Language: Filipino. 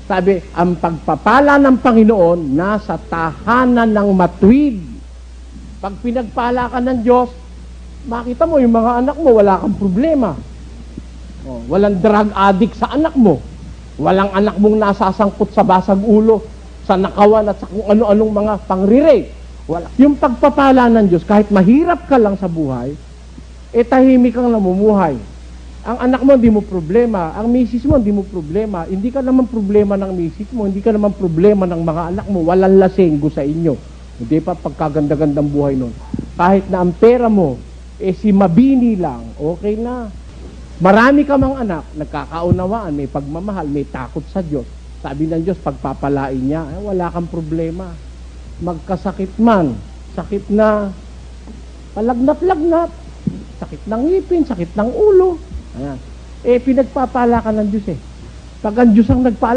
Sabi, ang pagpapala ng Panginoon nasa tahanan ng matuwid. Pag pinagpala ka ng Diyos, makita mo yung mga anak mo, wala kang problema. Oh, walang drug addict sa anak mo. Walang anak mong nasasangkot sa basag ulo, sa nakawan at sa kung ano-anong mga pangre-rape. Wala. Yung pagpapala ng Diyos, kahit mahirap ka lang sa buhay, tahimik kang namumuhay. Ang anak mo, hindi mo problema. Ang misis mo, hindi mo problema. Hindi ka naman problema ng misis mo. Hindi ka naman problema ng mga anak mo. Walang lasenggo sa inyo. Hindi pa pagkaganda-gandang buhay nun. Kahit na ang pera mo, si mabini lang, okay na. Marami ka mang anak, nagkakaunawaan, may pagmamahal, may takot sa Diyos. Sabi ng Diyos, pagpapalain niya, wala kang problema. Magkasakit man, sakit na palagnat-lagnat, sakit ng ngipin, sakit ng ulo. Ayan. Pinagpapala ka ng Diyos eh. Pag ang Diyos ang nagpala,